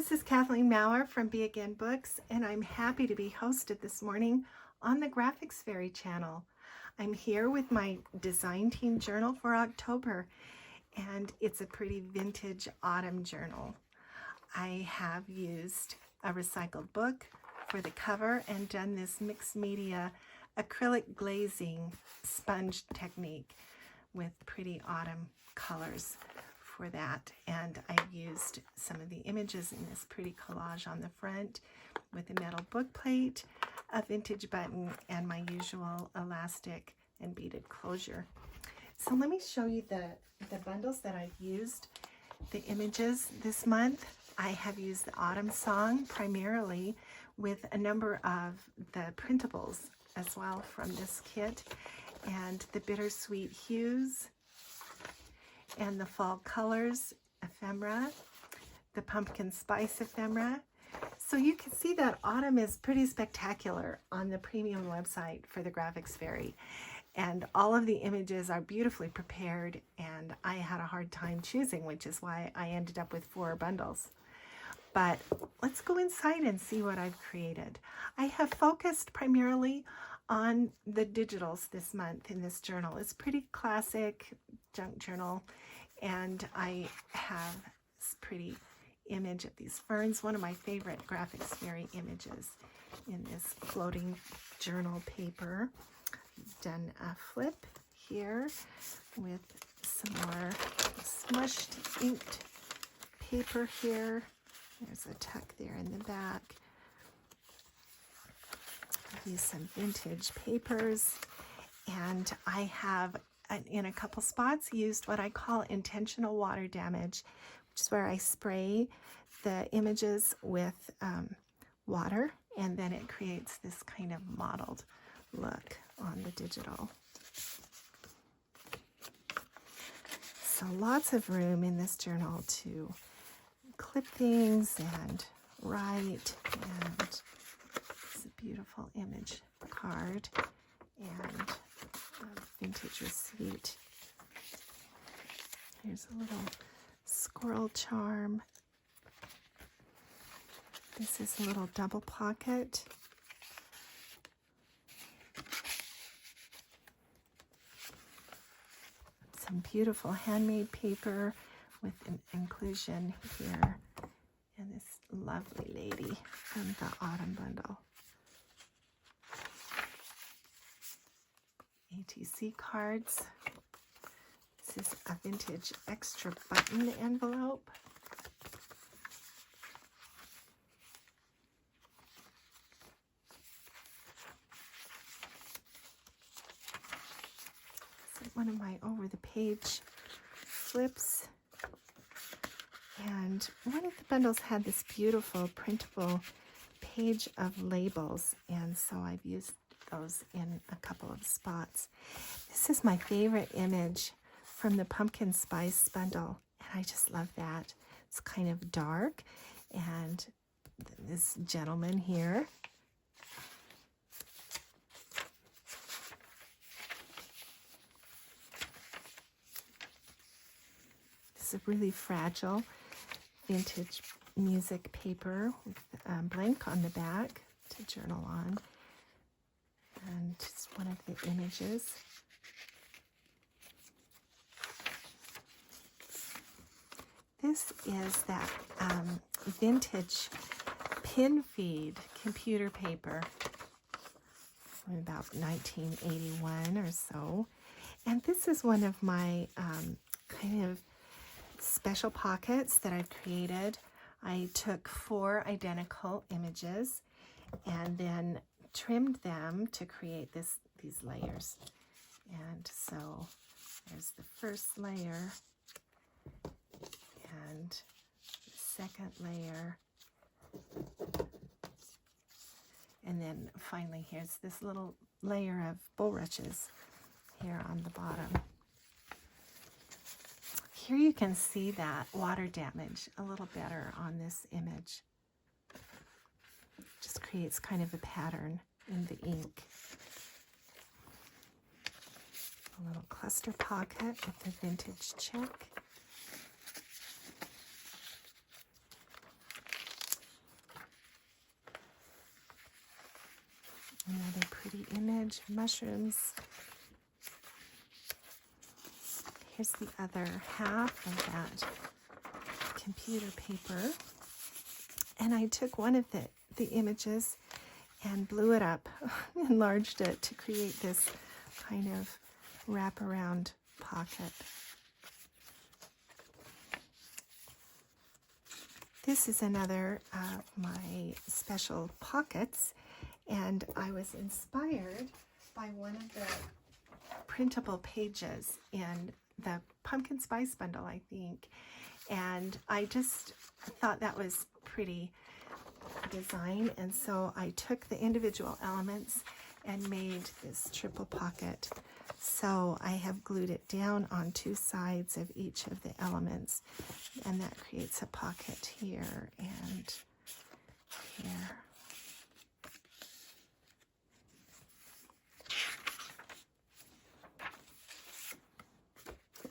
This is Kathleen Mower from BeAgain Books, and I'm happy to be hosted this morning on the Graphics Fairy channel. I'm here with my design team journal for October, and it's a pretty vintage autumn journal. I have used a recycled book for the cover and done this mixed media acrylic glazing sponge technique with pretty autumn colors for that, and I've used some of the images in this pretty collage on the front with a metal book plate, a vintage button, and my usual elastic and beaded closure. So let me show you the bundles that I've used, the images this month. I have used the Autumn Song primarily with a number of the printables as well from this kit, and the Bittersweet Hues, and the Fall Colors ephemera, the Pumpkin Spice ephemera. So you can see that autumn is pretty spectacular on the premium website for the Graphics Fairy. And all of the images are beautifully prepared, and I had a hard time choosing, which is why I ended up with 4 bundles. But let's go inside and see what I've created. I have focused primarily on the digitals this month in this journal. It's pretty classic junk journal, and I have this pretty image of these ferns, one of my favorite Graphics Fairy images in this floating journal paper. I've done a flip here with some more smushed inked paper here. There's a tuck there in the back. Use some vintage papers, and I have in a couple spots used what I call intentional water damage, which is where I spray the images with water, and then it creates this kind of mottled look on the digital. So lots of room in this journal to clip things and write, and it's a beautiful image card and a vintage receipt. Here's a little squirrel charm. This is a little double pocket. Some beautiful handmade paper with an inclusion here, and this lovely lady from the autumn bundle. ATC cards. This is a vintage extra button envelope. This is one of my over-the-page flips. And one of the bundles had this beautiful printable page of labels, and so I've used those in a couple of spots. This is my favorite image from the Pumpkin Spice bundle, and I just love that. It's kind of dark, and this gentleman here. This is a really fragile vintage music paper with blank on the back to journal on, and it's one of the images. This is that vintage pin feed computer paper from about 1981 or so, and this is one of my kind of special pockets that I've created. I took 4 identical images and then trimmed them to create these layers. And so there's the first layer and the second layer, and then finally here's this little layer of bulrushes here on the bottom. Here you can see that water damage a little better on this image. Just creates kind of a pattern in the ink. A little cluster pocket with the vintage check. image, mushrooms. Here's the other half of that computer paper. And I took one of the images and blew it up, enlarged it to create this kind of wraparound pocket. This is another of my special pockets, and I was inspired by one of the printable pages in the Pumpkin Spice Bundle, I think, and I just thought that was pretty design, and so I took the individual elements and made this triple pocket. So I have glued it down on two sides of each of the elements, and that creates a pocket here and here.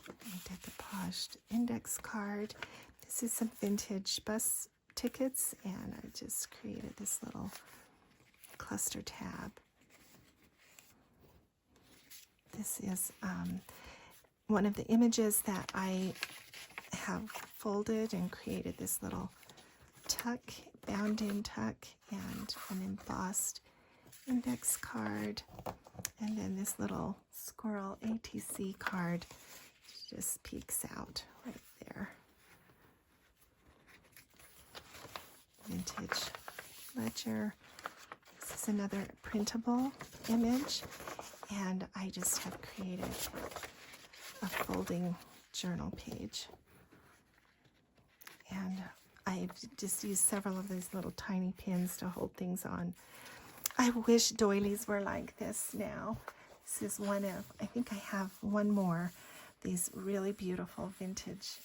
A decoupaged index card. This is some vintage bus tickets, and I just created this little cluster tab. This is one of the images that I have folded and created this little tuck, bound-in tuck, and an embossed index card, and then this little squirrel ATC card just peeks out right there. Vintage ledger. This is another printable image, and I just have created a folding journal page. And I've just used several of these little tiny pins to hold things on. I wish doilies were like this now. This is one of, I think I have one more, these really beautiful vintage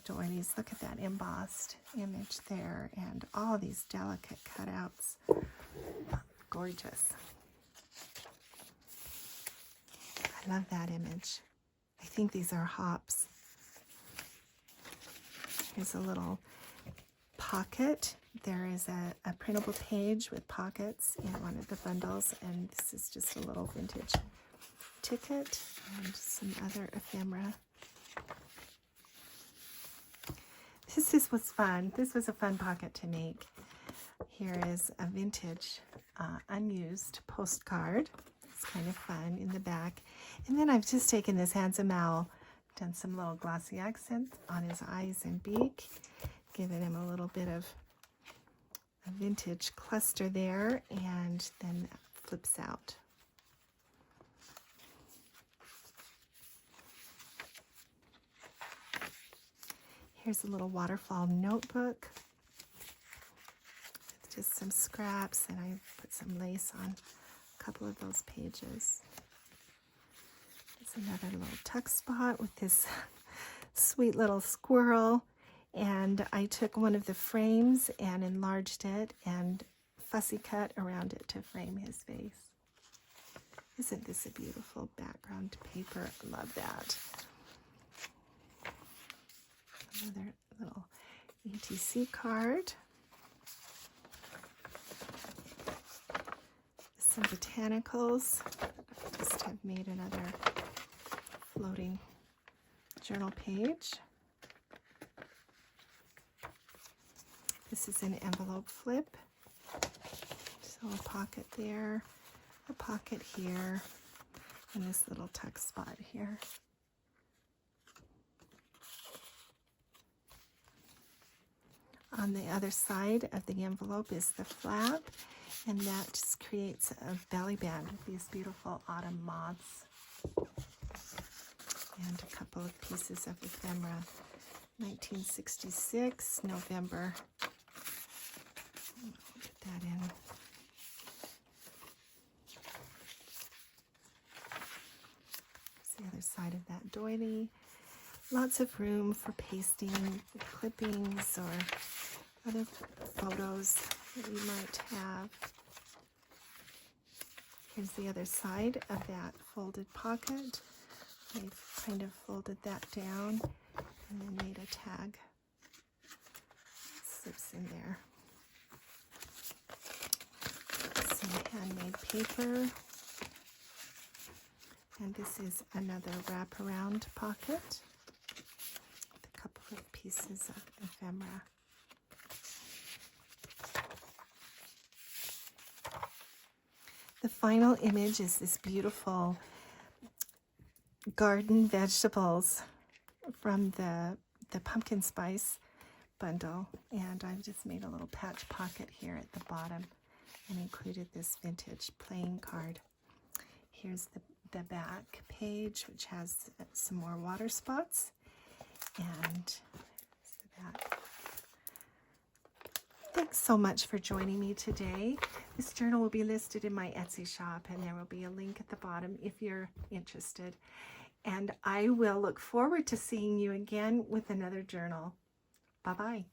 doilies. Look at that embossed image there, and all these delicate cutouts. Gorgeous. I love that image. I think these are hops. Here's a little pocket. There is a printable page with pockets in one of the bundles, and this is just a little vintage ticket and some other ephemera. This was fun. This was a fun pocket to make. Here is a vintage unused postcard. It's kind of fun in the back. And then I've just taken this handsome owl, done some little glossy accents on his eyes and beak, given him a little bit of a vintage cluster there, and then that flips out. Here's a little waterfall notebook with just some scraps, and I put some lace on a couple of those pages. There's another little tuck spot with this sweet little squirrel, and I took one of the frames and enlarged it and fussy cut around it to frame his face. Isn't this a beautiful background paper? I love that. Another little ETC card. Some botanicals. I just have made another floating journal page. This is an envelope flip. So a pocket there, a pocket here, and this little tuck spot here. On the other side of the envelope is the flap, and that just creates a belly band with these beautiful autumn moths and a couple of pieces of ephemera. 1966, November. I'll put that in. That's the other side of that doily. Lots of room for pasting clippings or other photos that you might have. Here's the other side of that folded pocket. I've kind of folded that down and then made a tag. It slips in there. some handmade paper. And this is another wraparound pocket with a couple of pieces of ephemera. The final image is this beautiful garden vegetables from the pumpkin spice bundle, and I've just made a little patch pocket here at the bottom and included this vintage playing card. Here's the back page, which has some more water spots, and here's the back. Thanks so much for joining me today. This journal will be listed in my Etsy shop, and there will be a link at the bottom if you're interested. And I will look forward to seeing you again with another journal. Bye-bye.